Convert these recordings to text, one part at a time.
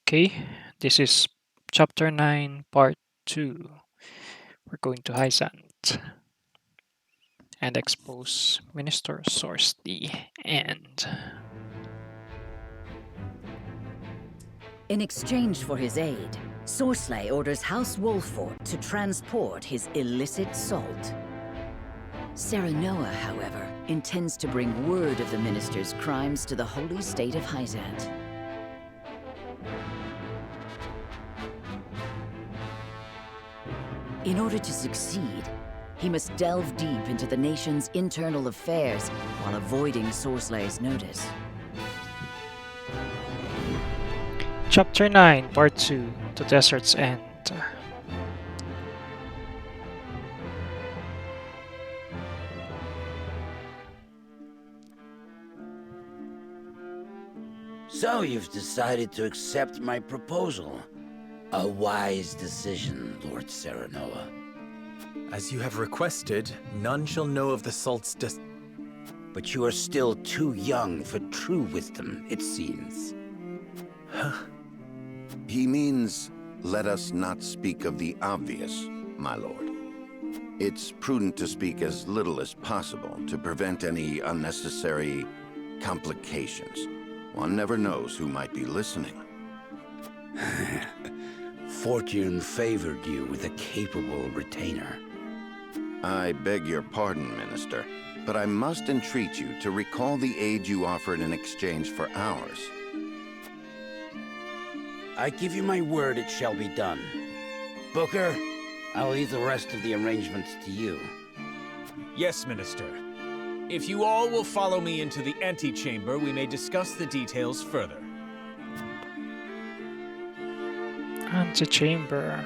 Okay, this is chapter 9, part 2. We're going to Heisant and expose Minister Source D and In exchange for his aid, Sorsley orders House Wolfort to transport his illicit salt. Serenoa, however, intends to bring word of the minister's crimes to the holy state of Heisant. In order to succeed, he must delve deep into the nation's internal affairs while avoiding Sorsley's notice. chapter 9, part 2, The Desert's End. So you've decided to accept my proposal. A wise decision, Lord Serenoa. As you have requested, none shall know of the salt's But you are still too young for true wisdom, it seems. He means, let us not speak of the obvious, my lord. It's prudent to speak as little as possible to prevent any unnecessary complications. One never knows who might be listening. Fortune favored you with a capable retainer. I beg your pardon, Minister, but I must entreat you to recall the aid you offered in exchange for ours. I give you my word it shall be done. Booker, I'll leave the rest of the arrangements to you. Yes, Minister. If you all will follow me into the antechamber, we may discuss the details further. Antechamber.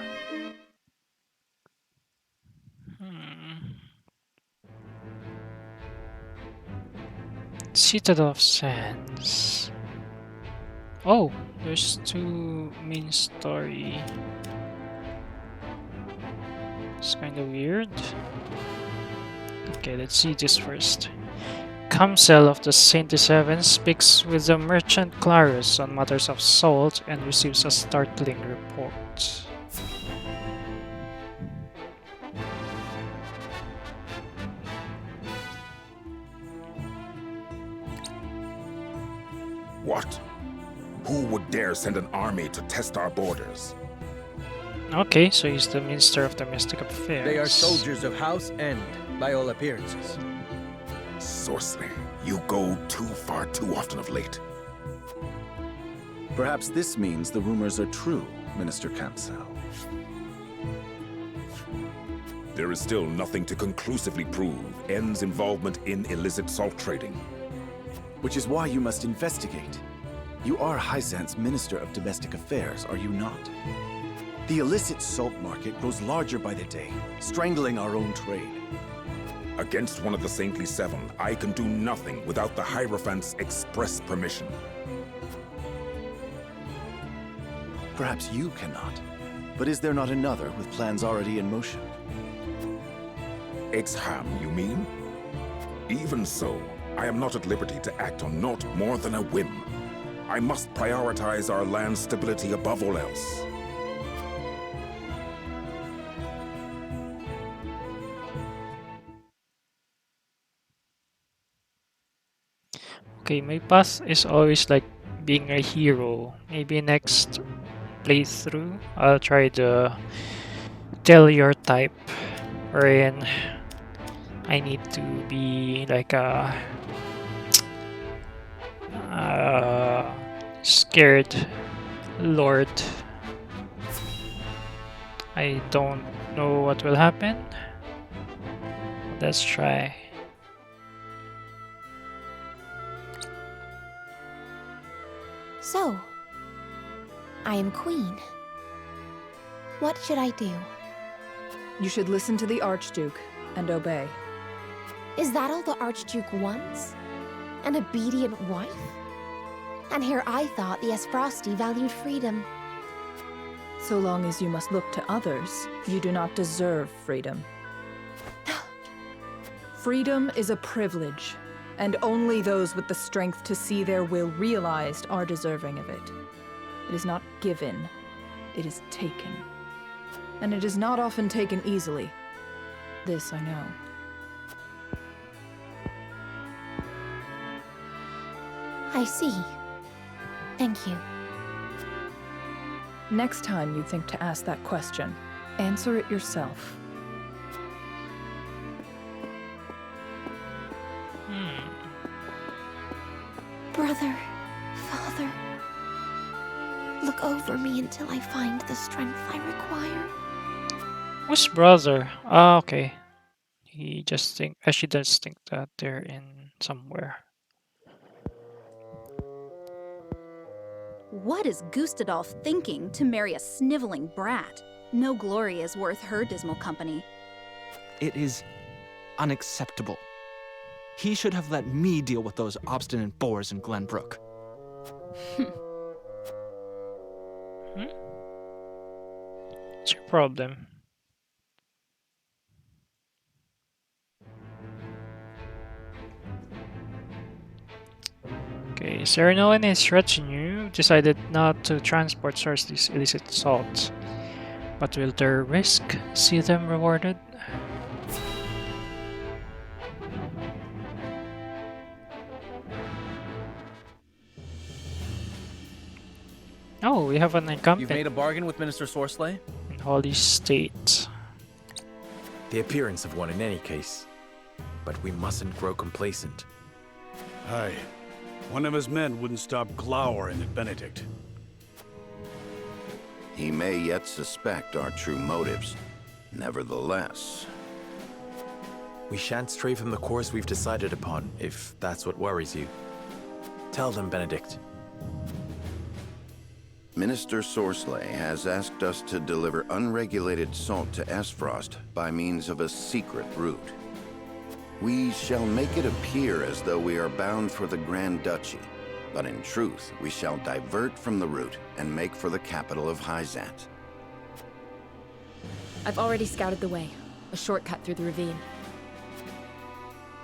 Citadel of Sands. Oh, there's two main story. It's kind of weird. Okay, let's see this first. Council of the Saint Seven speaks with the merchant Clarus on matters of salt and receives a startling report. What? Who would dare send an army to test our borders? Okay, so he's the Minister of Domestic Affairs. They are soldiers of House End, by all appearances. Sorcery, you go too far too often of late. Perhaps this means the rumors are true, Minister Campsell. There is still nothing to conclusively prove N's involvement in illicit salt trading. Which is why you must investigate. You are Heisant's Minister of Domestic Affairs, are you not? The illicit salt market grows larger by the day, strangling our own trade. Against one of the Saintly Seven, I can do nothing without the Hierophant's express permission. Perhaps you cannot. But is there not another with plans already in motion? Exham, you mean? Even so, I am not at liberty to act on naught more than a whim. I must prioritize our land's stability above all else. Okay, my path is always like being a hero. Maybe next playthrough, I'll try the tell your type, wherein I need to be like a scared lord. I don't know what will happen. Let's try. So, I am queen. What should I do? You should listen to the Archduke and obey. Is that all the Archduke wants? An obedient wife? And here I thought the Esfrosti valued freedom. So long as you must look to others, you do not deserve freedom. Freedom is a privilege, and only those with the strength to see their will realized are deserving of it. It is not given, it is taken. And it is not often taken easily. This I know. I see. Thank you. Next time you think to ask that question, answer it yourself. Brother, father, look over me until I find the strength I require. Who's brother? Ah, okay. She does think that they're in somewhere. What is Gustadolf thinking to marry a sniveling brat? No glory is worth her dismal company. It is unacceptable. He should have let me deal with those obstinate boars in Glenbrook. What's your problem? Okay, Cyrano and his retinue decided not to transport Sorcery's illicit salt. But will their risk see them rewarded? Oh, we have an You've incumbent made a bargain with Minister Sorsley? in Holy State. The appearance of one in any case. But we mustn't grow complacent. Aye. One of his men wouldn't stop glowering at Benedict. He may yet suspect our true motives. Nevertheless... We shan't stray from the course we've decided upon, if that's what worries you. Tell them, Benedict. Minister Sorsley has asked us to deliver unregulated salt to Esfrost by means of a secret route. We shall make it appear as though we are bound for the Grand Duchy, but in truth, we shall divert from the route and make for the capital of Hyzant. I've already scouted the way, a shortcut through the ravine.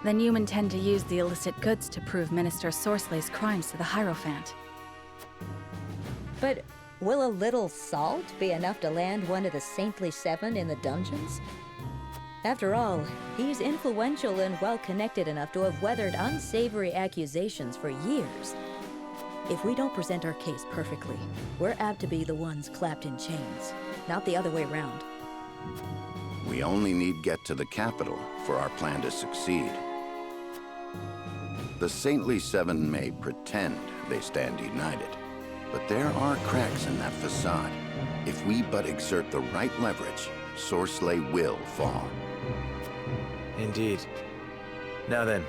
Then you intend to use the illicit goods to prove Minister Sorsley's crimes to the Hierophant. But will a little salt be enough to land one of the Saintly Seven in the dungeons? After all, he's influential and well-connected enough to have weathered unsavory accusations for years. If we don't present our case perfectly, we're apt to be the ones clapped in chains, not the other way around. We only need get to the capital for our plan to succeed. The Saintly Seven may pretend they stand united, but there are cracks in that facade. If we but exert the right leverage, Sorsley will fall. Indeed. Now then,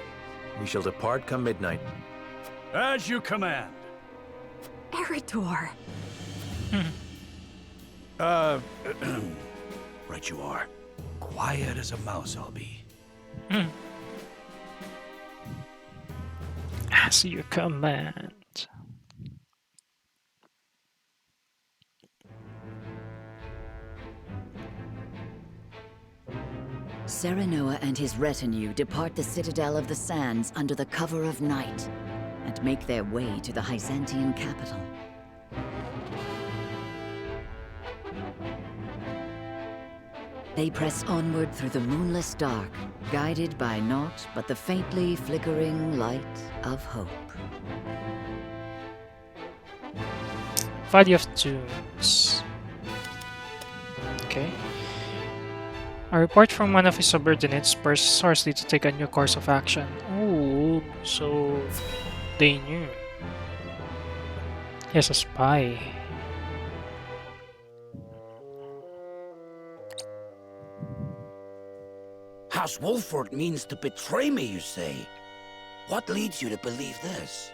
we shall depart come midnight. As you command. Eridor! Right you are. Quiet as a mouse I'll be. As you command. Serenoa and his retinue depart the Citadel of the Sands under the cover of night and make their way to the Hyzantian capital. They press onward through the moonless dark, guided by naught but the faintly flickering light of hope. Valley of Tombs. Okay. A report from one of his subordinates spurs Sorsley to take a new course of action. Oh, so they knew. Yes, a spy. House Wolford means to betray me, you say? What leads you to believe this?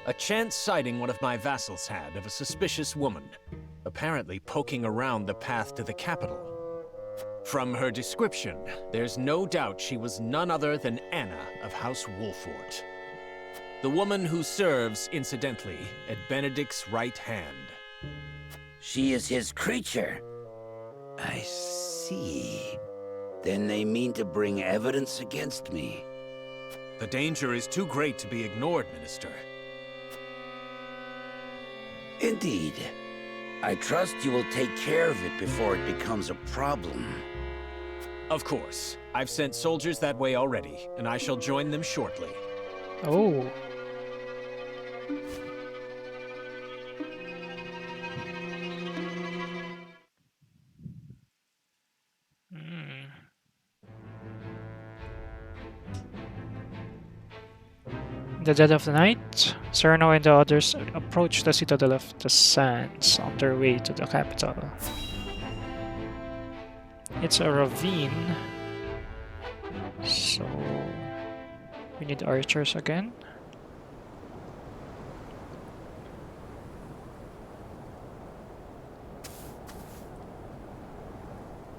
A chance sighting one of my vassals had of a suspicious woman, apparently poking around the path to the capital. From her description, there's no doubt she was none other than Anna of House Wolford. The woman who serves, incidentally, at Benedict's right hand. She is his creature. I see. Then they mean to bring evidence against me. The danger is too great to be ignored, Minister. Indeed. I trust you will take care of it before it becomes a problem. Of course. I've sent soldiers that way already, and I shall join them shortly. Oh. Hmm. In the dead of the night, Serno and the others approach the Citadel of the Sands on their way to the capital. It's a ravine, so we need archers again.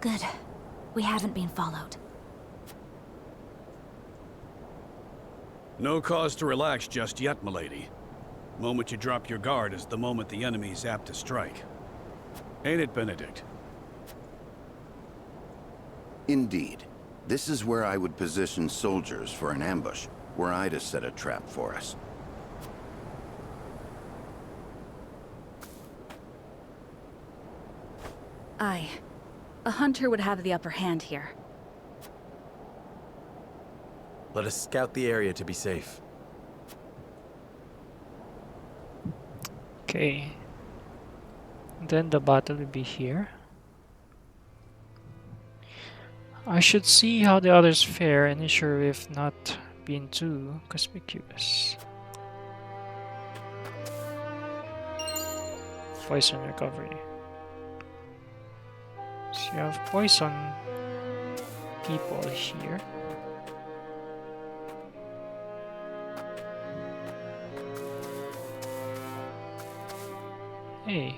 Good. We haven't been followed. No cause to relax just yet, milady. The moment you drop your guard is the moment the enemy is apt to strike. Ain't it, Benedict? Indeed. This is where I would position soldiers for an ambush, were I to set a trap for us. Aye. A hunter would have the upper hand here. Let us scout the area to be safe. Okay. Then the battle will be here. I should see how the others fare and ensure we've not been too conspicuous. Poison recovery. So you have poison people here. Hey.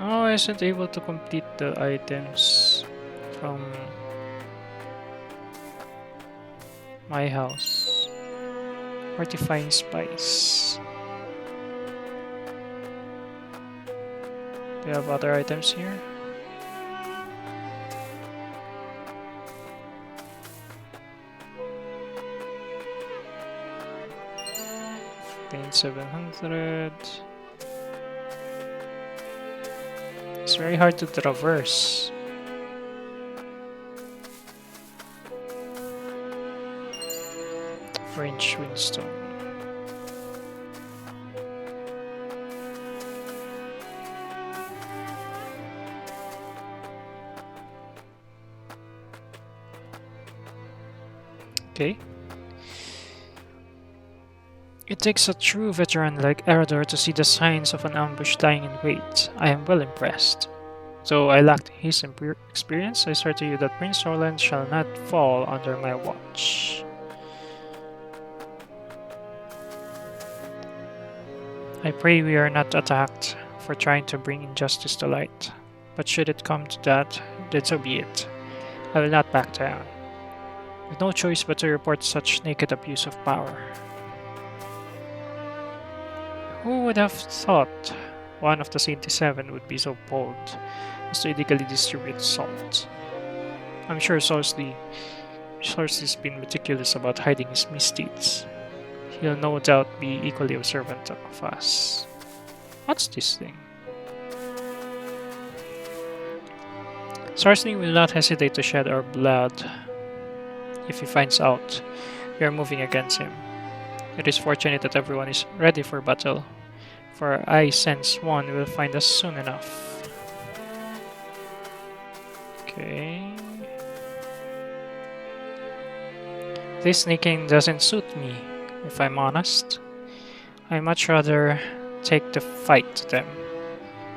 Oh, I wasn't able to complete the items from my house. Fortifying spice. Do you have other items here? Gain 700. It's very hard to traverse. Range Windstone. Okay. It takes a true veteran like Erador to see the signs of an ambush lying in wait. I am well impressed. Though I lacked his experience, I swear to you that Prince Roland shall not fall under my watch. I pray we are not attacked for trying to bring injustice to light. But should it come to that, then so be it. I will not back down. With no choice but to report such naked abuse of power. Who would have thought one of the 77 would be so bold as to illegally distribute salt? I'm sure Sorcery's been meticulous about hiding his misdeeds. He'll no doubt be equally observant of us. What's this thing? Sorcery will not hesitate to shed our blood if he finds out we are moving against him. It is fortunate that everyone is ready for battle, for I sense one will find us soon enough. Okay. This sneaking doesn't suit me, if I'm honest. I'd much rather take the fight to them.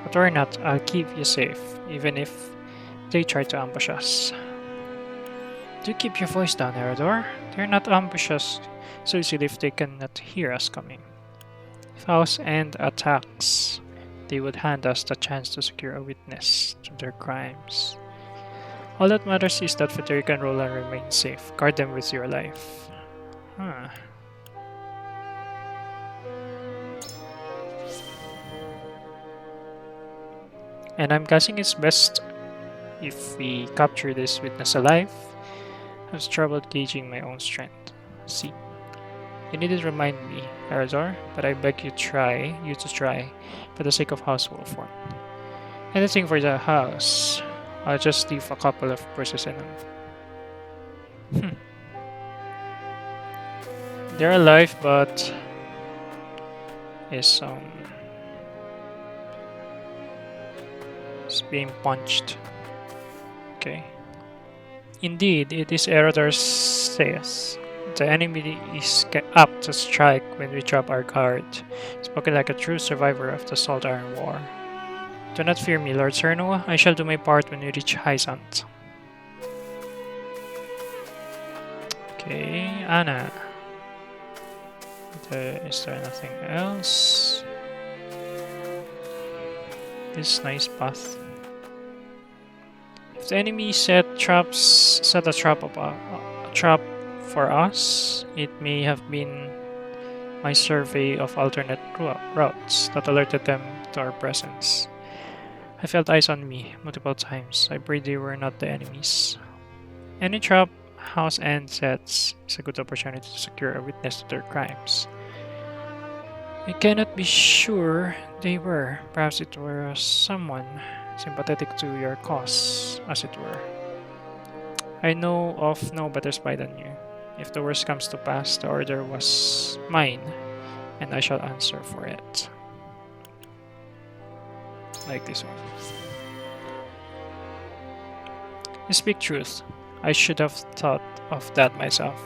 But worry not, I'll keep you safe, even if they try to ambush us. Do keep your voice down, Erador. They're not ambush us so easily if they cannot hear us coming. If House End attacks, they would hand us the chance to secure a witness to their crimes. All that matters is that Federica and Roland remain safe. Guard them with your life. Huh. And I'm guessing it's best if we capture this witness alive. I have trouble gauging my own strength. See, you needn't remind me, Arazor, but I beg you to try, for the sake of House Wolford. Anything for the house. I'll just leave a couple of purses in them. They're alive, but is being punched. Okay. Indeed, it is Erodor says. The enemy is apt to strike when we drop our guard. Spoken like a true survivor of the Salt Iron War. Do not fear me, Lord Cernua. I shall do my part when we reach Hysant. Okay, Anna. Is there nothing else? This nice path. If the enemy set a trap for us, it may have been my survey of alternate routes that alerted them to our presence. I felt eyes on me multiple times. I prayed they were not the enemies. Any trap house end sets is a good opportunity to secure a witness to their crimes. I cannot be sure they were. Perhaps it were someone sympathetic to your cause, as it were. I know of no better spy than you. If the worst comes to pass, the order was mine, and I shall answer for it. Like this one. You speak truth. I should have thought of that myself.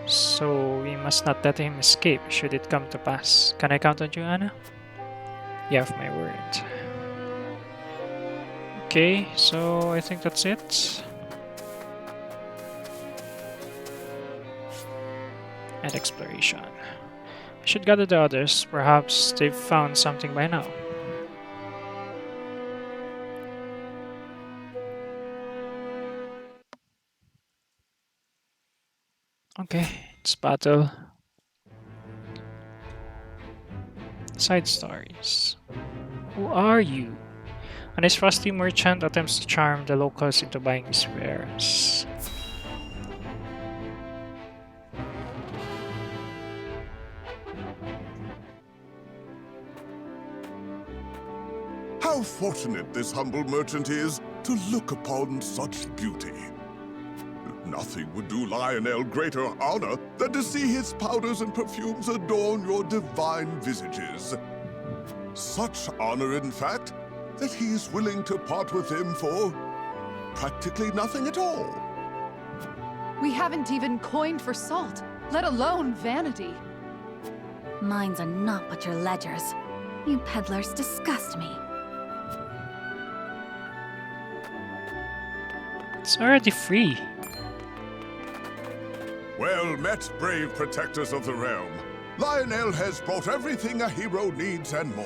So we must not let him escape should it come to pass. Can I count on you, Anna? You have my word. Okay, so I think that's it. And exploration. I should gather the others. Perhaps they've found something by now. Okay, it's battle. Side stories. Who are you? A nice frosty merchant attempts to charm the locals into buying his wares. How fortunate this humble merchant is to look upon such beauty. Nothing would do Lionel greater honor than to see his powders and perfumes adorn your divine visages. Such honor, in fact, that he is willing to part with them for practically nothing at all. We haven't even coined for salt, let alone vanity. Mines are not but your ledgers. You peddlers disgust me. It's already free. Well met, brave protectors of the realm. Lionel has brought everything a hero needs and more.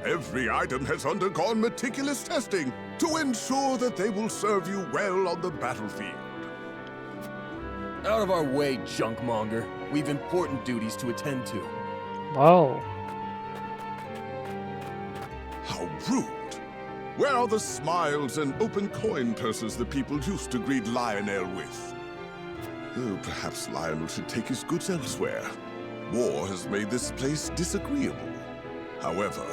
Every item has undergone meticulous testing to ensure that they will serve you well on the battlefield. Out of our way, junkmonger. We've important duties to attend to. Wow. How rude. Where are the smiles and open coin purses the people used to greet Lionel with? Oh, perhaps Lionel should take his goods elsewhere. War has made this place disagreeable. However,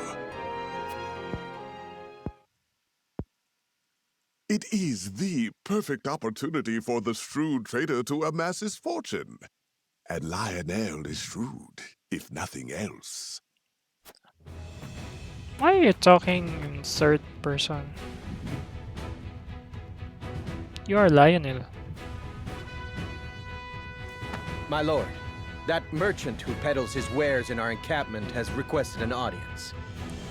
it is the perfect opportunity for the shrewd trader to amass his fortune. And Lionel is shrewd, if nothing else. Why are you talking in third person? You are Lionel. My lord, that merchant who peddles his wares in our encampment has requested an audience.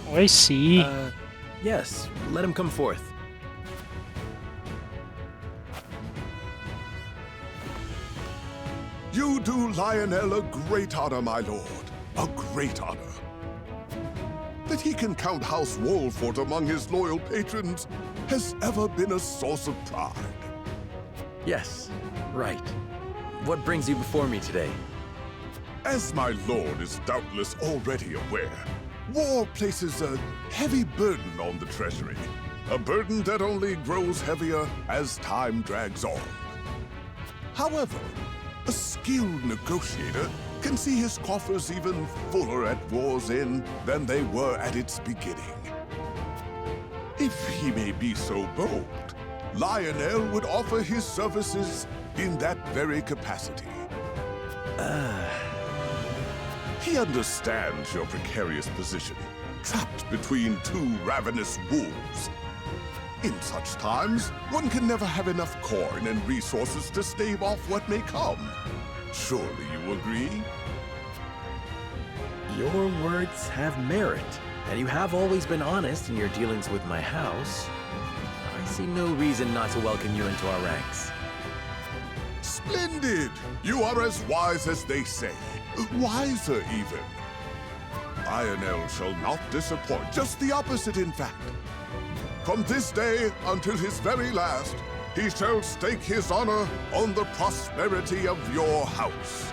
Oh, I see. Yes, let him come forth. You do Lionel a great honor, my lord. A great honor. That he can count House Wolford among his loyal patrons has ever been a source of pride. Yes, right. what brings you before me today? As my lord is doubtless already aware, war places a heavy burden on the treasury. A burden that only grows heavier as time drags on. However, a skilled negotiator can see his coffers even fuller at war's end than they were at its beginning. If he may be so bold, Lionel would offer his services in that very capacity. He understands your precarious position, trapped between two ravenous wolves. In such times, one can never have enough coin and resources to stave off what may come. Surely you agree? Your words have merit, and you have always been honest in your dealings with my house. I see no reason not to welcome you into our ranks. Splendid! You are as wise as they say. Wiser, even. Lionel shall not disappoint. Just the opposite, in fact. From this day until his very last, he shall stake his honor on the prosperity of your house.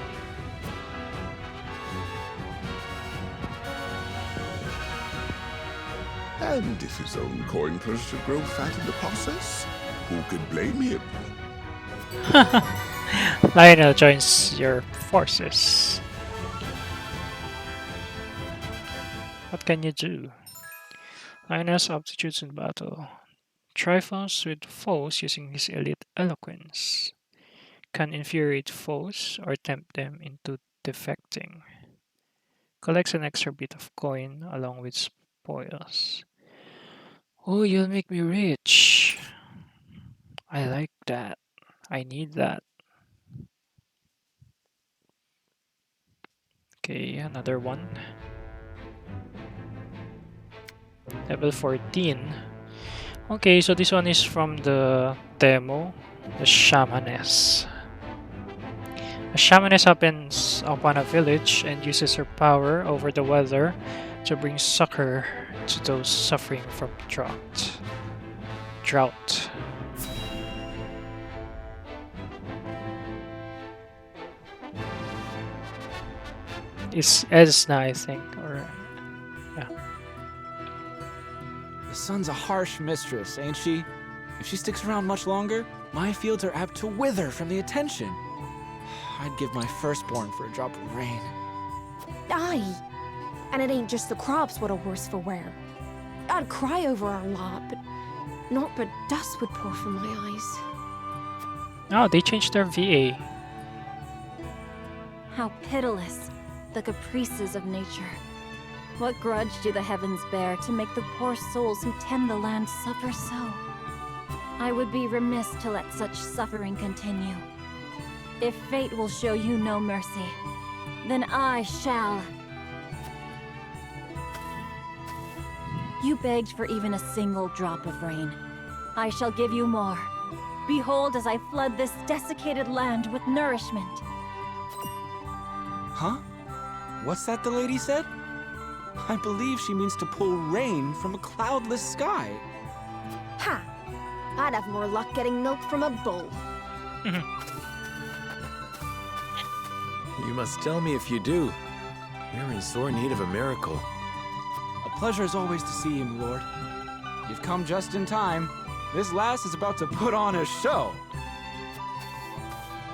And if his own coin purse should grow fat in the process, who could blame him? Lionel joins your forces. What can you do? Lionel's aptitudes in battle. Trifles with foes using his elite eloquence. Can infuriate foes or tempt them into defecting. Collects an extra bit of coin along with spoils. Oh, you'll make me rich. I like that. I need that. Okay, another one. Level 14. Okay, so this one is from the demo, the Shamanist. A Shamanist happens upon a village and uses her power over the weather to bring succor to those suffering from drought. It's Esna, I think, or yeah. The sun's a harsh mistress, ain't she? If she sticks around much longer, my fields are apt to wither from the attention. I'd give my firstborn for a drop of rain. Aye. And it ain't just the crops what are worse for wear. I'd cry over our lot, but naught but dust would pour from my eyes. Oh, they changed their VA. How pitiless, the caprices of nature. What grudge do the heavens bear to make the poor souls who tend the land suffer so? I would be remiss to let such suffering continue. If fate will show you no mercy, then I shall. You begged for even a single drop of rain. I shall give you more. Behold as I flood this desiccated land with nourishment. Huh? What's that the lady said? I believe she means to pull rain from a cloudless sky. Ha! I'd have more luck getting milk from a bull. You must tell me if you do. We're in sore need of a miracle. A pleasure as always to see you, my lord. You've come just in time. This lass is about to put on a show.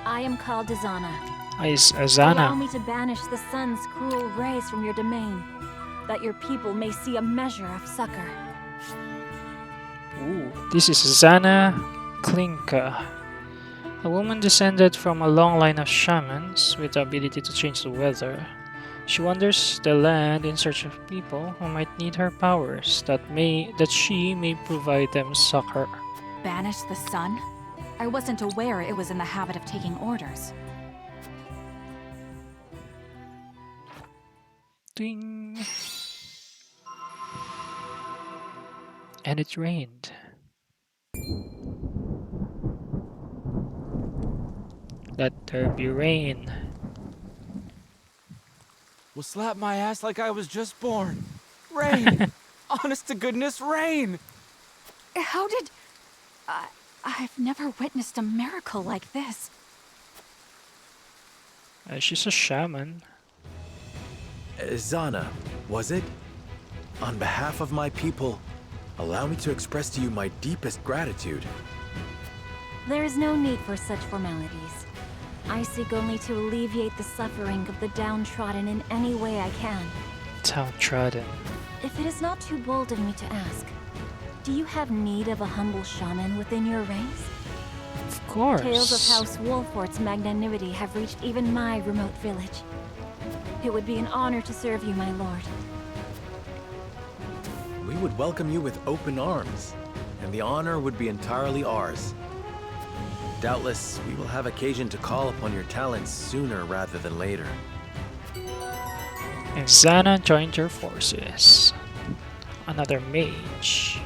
I am called Azana. Allow Azana. me to banish the sun's cruel rays from your domain, that your people may see a measure of succor. Ooh, this is Zana Klinka, a woman descended from a long line of shamans with the ability to change the weather. She wanders the land in search of people who might need her powers, that she may provide them succor. Banish the sun? I wasn't aware it was in the habit of taking orders. Ding. And it rained. Let there be rain. Will slap my ass like I was just born. Rain! Honest to goodness, rain! How did... I've never witnessed a miracle like this. She's a shaman. Zana, was it? On behalf of my people, allow me to express to you my deepest gratitude. There is no need for such formalities. I seek only to alleviate the suffering of the downtrodden in any way I can. Downtrodden. If it is not too bold of me to ask, do you have need of a humble shaman within your ranks? Of course. Tales of House Wolfort's magnanimity have reached even my remote village. It would be an honor to serve you, my lord. We would welcome you with open arms, and the honor would be entirely ours. Doubtless, we will have occasion to call upon your talents sooner rather than later. And Zana joined your forces. Another mage.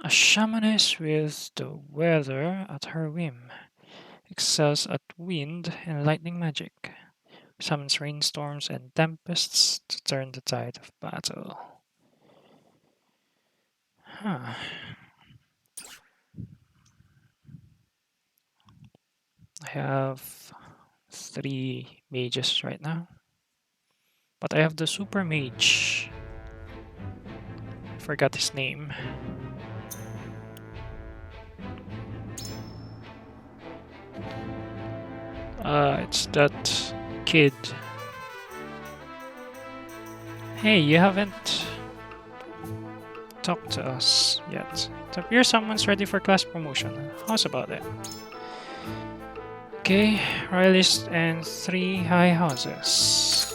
A shamanist with the weather at her whim. Excels at wind and lightning magic. Summons rainstorms and tempests to turn the tide of battle. Huh. I have 3 mages right now. But I have the super mage. I forgot his name. It's that kid. Hey, you haven't talked to us yet. It appears someone's ready for class promotion. How's about that? Okay, royalist and 3 high houses.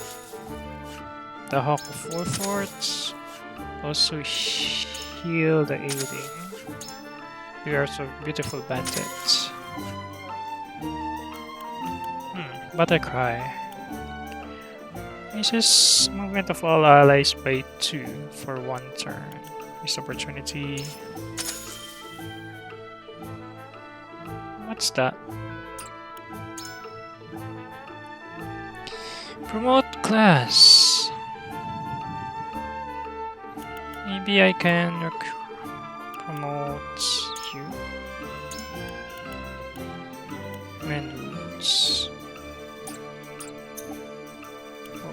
The Hawk of 4 forts. Also heal the aiding. We are so beautiful bandits. Buttercry. Raises movement of all allies by 2 for 1 turn. Missed opportunity. What's that? Promote class. Maybe I can promote you. Mend wounds.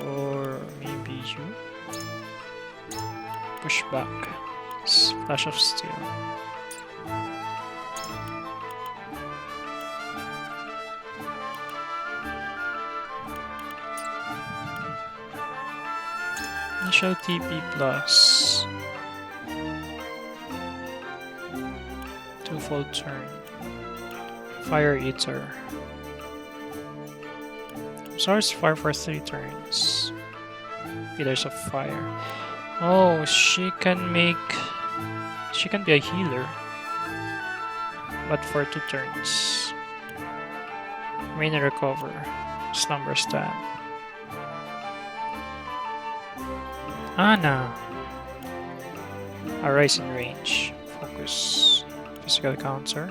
Or maybe you. Push back. Flash of steel. Initial TP plus. 2-fold turn. Fire Eater. Source fire for 3 turns. Pillars of Fire. Oh, she can be a healer. But for 2 turns. Main Recover. Slumber Stab. Ana. Arise in range. Focus. Physical counter.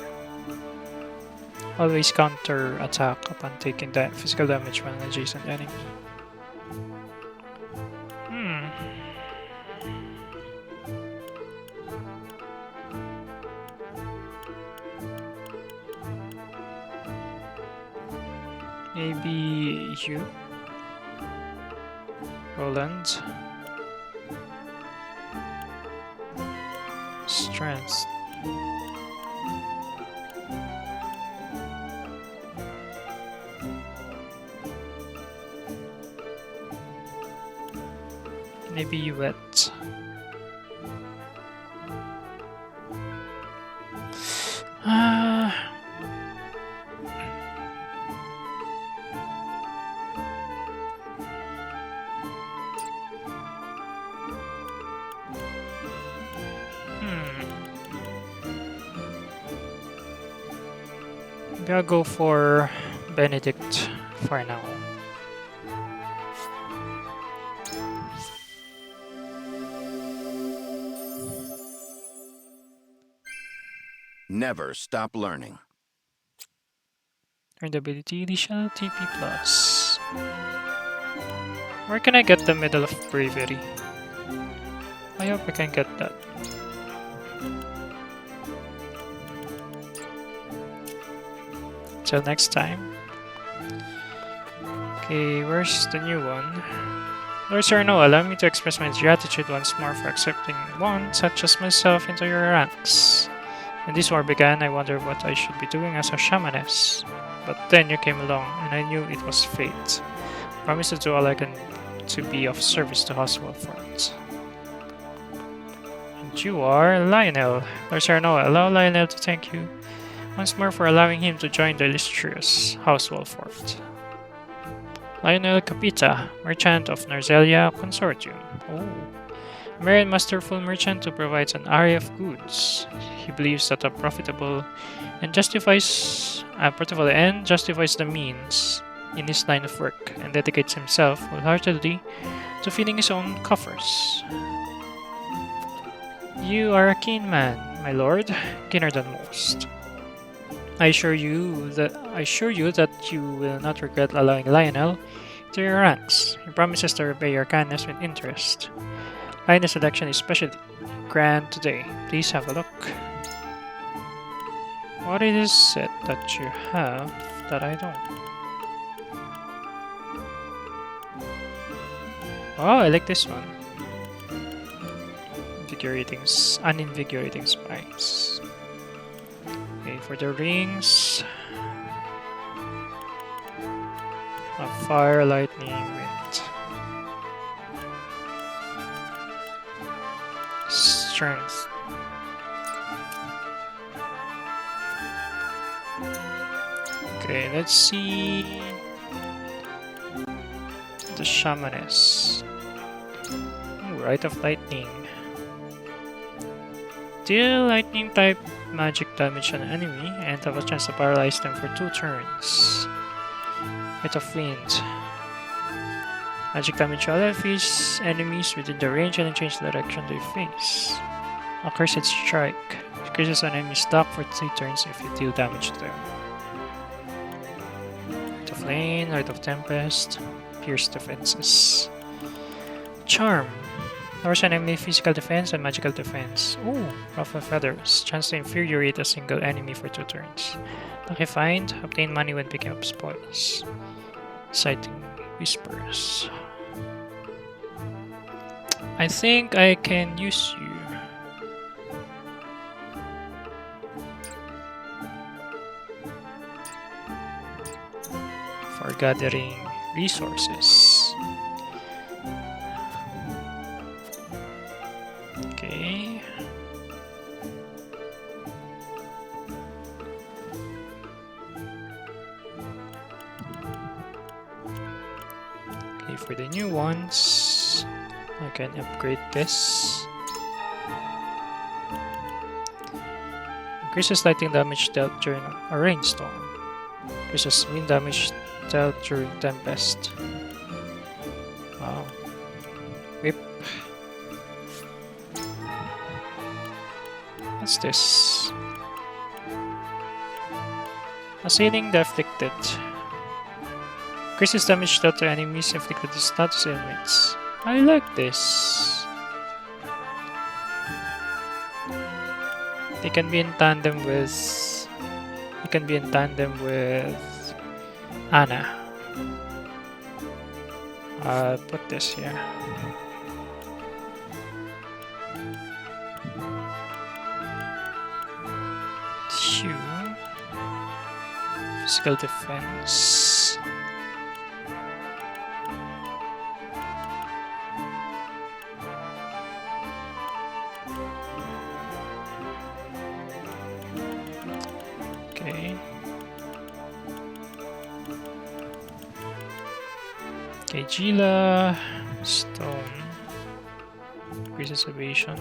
Always counter attack upon taking that physical damage from an adjacent enemy. Maybe you, Roland. Strength. Maybe you wet. Maybe I'll go for Benedict for now. Never stop learning. Earned ability additional TP plus. Where can I get the Medal of Bravery? I hope I can get that. Until next time. Okay, where's the new one? Lord Cyrano, allow me to express my gratitude once more for accepting one such as myself into your ranks. When this war began, I wondered what I should be doing as a shamaness. But then you came along, and I knew it was fate. I promise to do all I can to be of service to House Wolford. And you are Lionel. Lord Cyrano, allow Lionel to thank you once more for allowing him to join the illustrious House Wolford. Lionel Capita, merchant of Narzelia Consortium. Oh, a merry and masterful merchant who provides an array of goods. He believes that a profitable and justifies the means in his line of work, and dedicates himself wholeheartedly to feeding his own coffers. You are a keen man, my lord, keener than most. I assure you that you will not regret allowing Lionel to your ranks. He promises to repay your kindness with interest. Lionel's selection is especially grand today. Please have a look. What is it that you have that I don't? Oh, I like this one. Uninvigorating spice. Okay, for the rings. A fire, lightning, wind. Strength. Okay, let's see the Shamanist. Ooh, Rite of Lightning. Deal lightning type magic damage on an enemy and have a chance to paralyze them for 2 turns. Rite of Wind. Magic damage to all enemies within the range and change the direction they face. A Cursed Strike. Increases an enemy's luck for 3 turns if you deal damage to them. Rite of Flame, Rite of Tempest. Pierce defenses. Charm. Lowers an enemy physical defense and magical defense. Ooh, Ruffle Feathers. Chance to infuriate a single enemy for 2 turns. Lucky Find. Obtain money when picking up spoils. Sighting Whispers. I think I can use you. For gathering resources. Okay. Okay, for the new ones, I can upgrade this. Increases lightning damage dealt during a rainstorm. Increases wind damage dealt during tempest. Wow. Whip. What's this? Assailing the afflicted. Increases damage dealt to enemies inflicted with status ailments. I like this. They can be in tandem with. You can be in tandem with Anna. I'll put this here. Two. Physical defense. Okay. Okay, Gila. Stone. Increases evasion.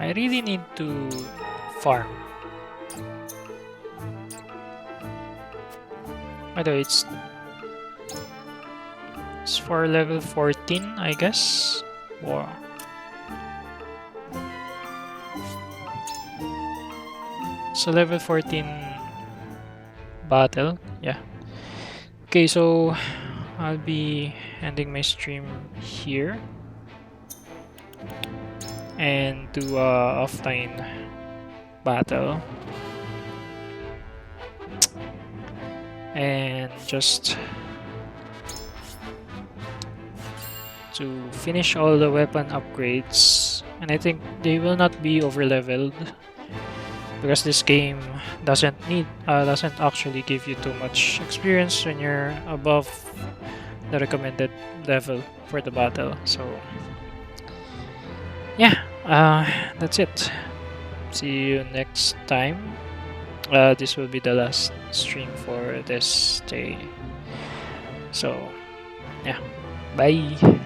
I really need to farm. By the way, it's for level 14, I guess. Wow. So level 14 battle, yeah. Okay, so I'll be ending my stream here and do offline battle. And just to finish all the weapon upgrades, and I think they will not be over leveled because this game doesn't actually give you too much experience when you're above the recommended level for the battle. So yeah, that's it. See you next time. This will be the last stream for this day. So yeah, bye.